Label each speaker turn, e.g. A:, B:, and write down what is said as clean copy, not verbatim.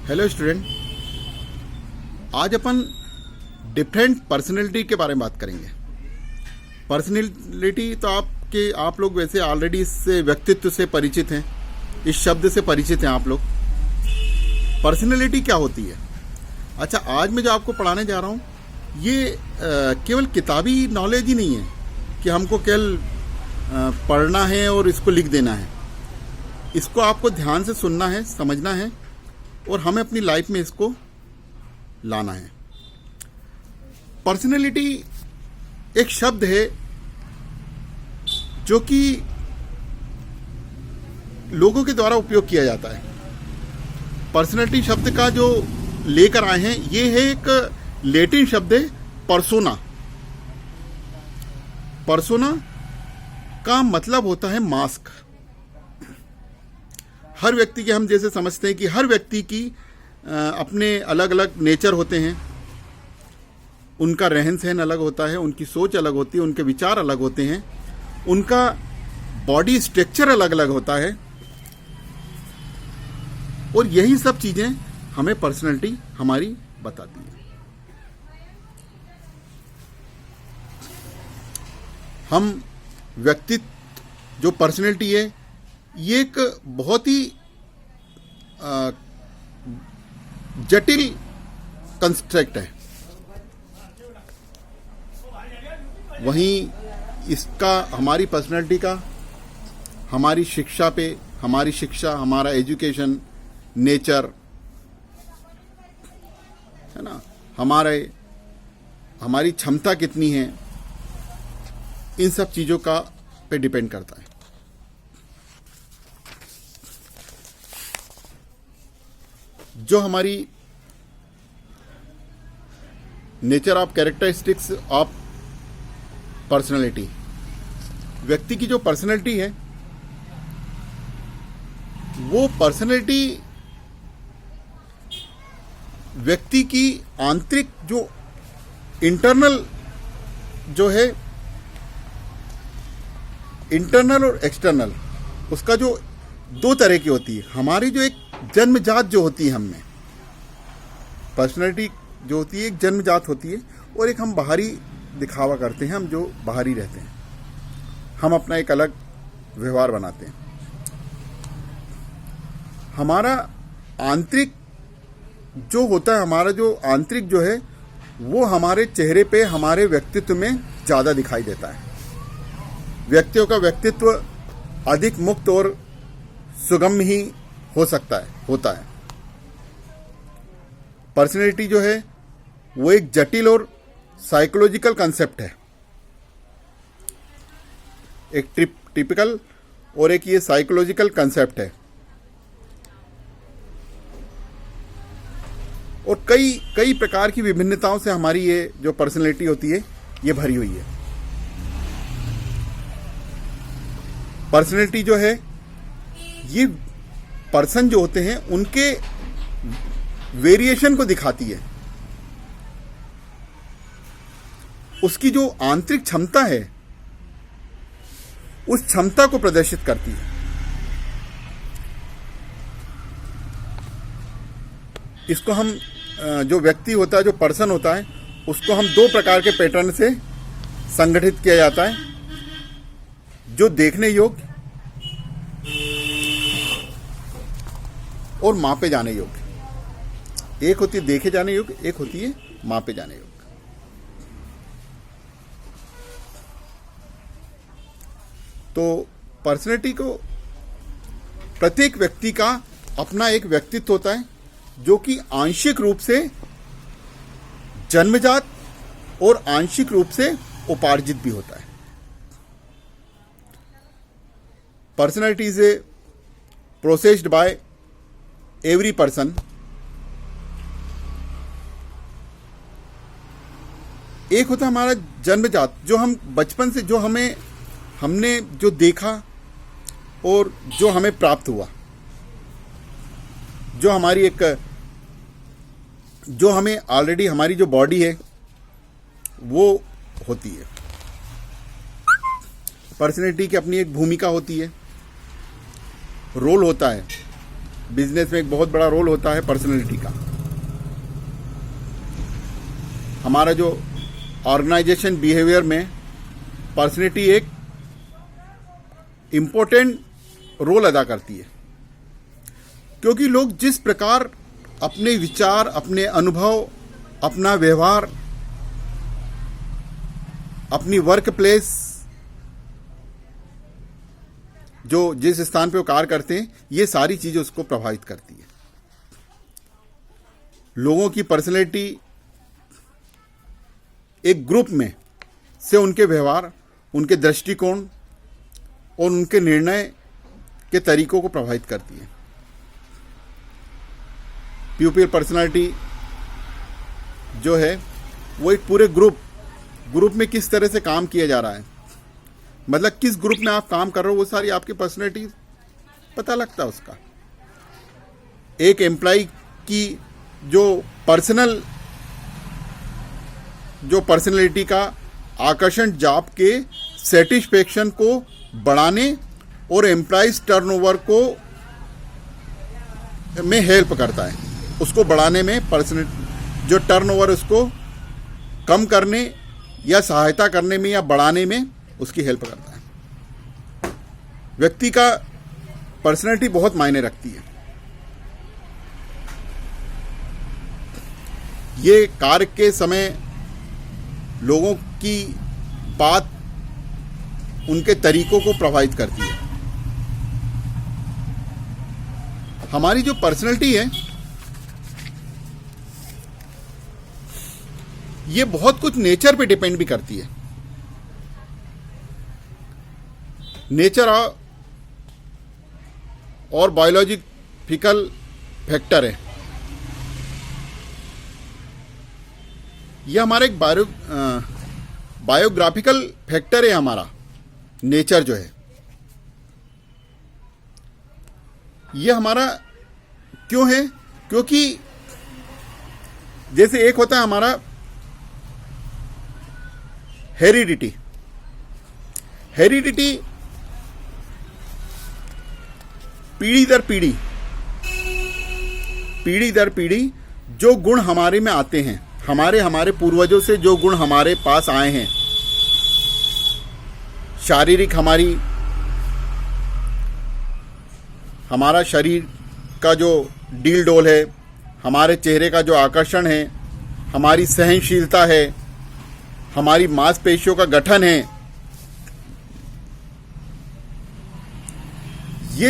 A: Hello student, आज अपन different personality के बारे में बात करेंगे। पर्सनैलिटी तो आप लोग वैसे ऑलरेडी इससे व्यक्तित्व से परिचित हैं, इस शब्द से परिचित हैं आप लोग। पर्सनैलिटी क्या होती है? अच्छा, आज मैं जो आपको पढ़ाने जा रहा हूँ ये केवल किताबी नॉलेज ही नहीं है कि हमको केवल पढ़ना है और इसको लिख देना है। इसको आपको ध्यान से सुनना है, समझना है और हमें अपनी लाइफ में इसको लाना है। पर्सनैलिटी एक शब्द है जो कि लोगों के द्वारा उपयोग किया जाता है। पर्सनैलिटी शब्द का जो लेकर आए हैं ये है एक लैटिन शब्द है पर्सोना। पर्सोना का मतलब होता है मास्क। हर व्यक्ति के, हम जैसे समझते हैं कि हर व्यक्ति की अपने अलग अलग नेचर होते हैं, उनका रहन सहन अलग होता है, उनकी सोच अलग होती है, उनके विचार अलग होते हैं, उनका बॉडी स्ट्रक्चर अलग अलग होता है और यही सब चीजें हमें पर्सनैलिटी हमारी बताती है। हम व्यक्तित्व जो पर्सनैलिटी है ये एक बहुत ही जटिल कंस्ट्रक्ट है। वहीं इसका, हमारी पर्सनैलिटी का हमारी शिक्षा पे, हमारा एजुकेशन, नेचर है ना, हमारी क्षमता कितनी है, इन सब चीजों का पे डिपेंड करता है। जो हमारी nature of characteristics of personality, व्यक्ति की जो पर्सनैलिटी है वो पर्सनैलिटी व्यक्ति की आंतरिक जो इंटरनल जो है, इंटरनल और एक्सटर्नल, उसका जो दो तरह की होती है। हमारी जो एक जन्मजात जो होती है, हमें पर्सनैलिटी जो होती है एक जन्मजात होती है और एक हम बाहरी दिखावा करते हैं, हम जो बाहरी रहते हैं, हम अपना एक अलग व्यवहार बनाते हैं। हमारा आंतरिक जो होता है, हमारा जो आंतरिक जो है वो हमारे चेहरे पे, हमारे व्यक्तित्व में ज़्यादा दिखाई देता है। व्यक्तियों का व्यक्तित्व अधिक मुक्त और सुगम ही होता है। पर्सनैलिटी जो है वो एक जटिल और साइकोलॉजिकल कंसेप्ट है। एक टिपिकल और एक ये साइकोलॉजिकल कंसेप्ट है और कई प्रकार की विभिन्नताओं से हमारी ये जो पर्सनैलिटी होती है ये भरी हुई है। पर्सनैलिटी जो है ये पर्सन जो होते हैं उनके वेरिएशन को दिखाती है, उसकी जो आंतरिक क्षमता है उस क्षमता को प्रदर्शित करती है। इसको हम जो व्यक्ति होता है, जो पर्सन होता है, उसको हम दो प्रकार के पैटर्न से संगठित किया जाता है। जो देखने योग्य और मापे जाने योग्य। एक होती है देखे जाने योग्य, एक होती है मापे जाने योग्य। तो पर्सनैलिटी को, प्रत्येक व्यक्ति का अपना एक व्यक्तित्व होता है जो कि आंशिक रूप से जन्मजात और आंशिक रूप से उपार्जित भी होता है। Personality is a processed bye every person. एक होता है हमारा जन्मजात, जो हम बचपन से, जो हमने जो देखा और जो हमें प्राप्त हुआ, जो हमारी एक, जो हमें ऑलरेडी हमारी जो बॉडी है वो होती है। पर्सनैलिटी की अपनी एक भूमिका होती है, रोल होता है। बिजनेस में एक बहुत बड़ा रोल होता है पर्सनैलिटी का। हमारा जो ऑर्गेनाइजेशन बिहेवियर में पर्सनैलिटी एक इम्पोर्टेंट रोल अदा करती है, क्योंकि लोग जिस प्रकार अपने विचार, अपने अनुभव, अपना व्यवहार, अपनी वर्क प्लेस, जो जिस स्थान पे वो कार्य करते हैं, ये सारी चीजें उसको प्रभावित करती है। लोगों की पर्सनैलिटी एक ग्रुप में से उनके व्यवहार, उनके दृष्टिकोण और उनके निर्णय के तरीकों को प्रभावित करती है। पीपल पर्सनालिटी जो है वो एक पूरे ग्रुप में किस तरह से काम किया जा रहा है, मतलब किस ग्रुप में आप काम कर रहे हो, वो सारी आपकी पर्सनैलिटी पता लगता है उसका। एक एम्प्लॉय की जो पर्सनैलिटी का आकर्षण जॉब के सेटिस्फेक्शन को बढ़ाने और एम्प्लॉइज टर्नओवर को में हेल्प करता है, उसको बढ़ाने में, जो टर्नओवर उसको कम करने या सहायता करने में या बढ़ाने में उसकी हेल्प करता है। व्यक्ति का पर्सनैलिटी बहुत मायने रखती है। ये कार्य के समय लोगों की बात उनके तरीकों को प्रभावित करती है। हमारी जो पर्सनैलिटी है ये बहुत कुछ नेचर पे डिपेंड भी करती है। नेचर और बायोलॉजिकल फैक्टर है। यह हमारा एक बायोग्राफिकल फैक्टर है। हमारा नेचर जो है यह हमारा क्यों है, क्योंकि जैसे एक होता है हमारा हेरिडिटी पीढ़ी दर पीढ़ी जो गुण हमारे में आते हैं, हमारे पूर्वजों से जो गुण हमारे पास आए हैं, शारीरिक हमारा शरीर का जो डील डोल है, हमारे चेहरे का जो आकर्षण है, हमारी सहनशीलता है, हमारी मांसपेशियों का गठन है,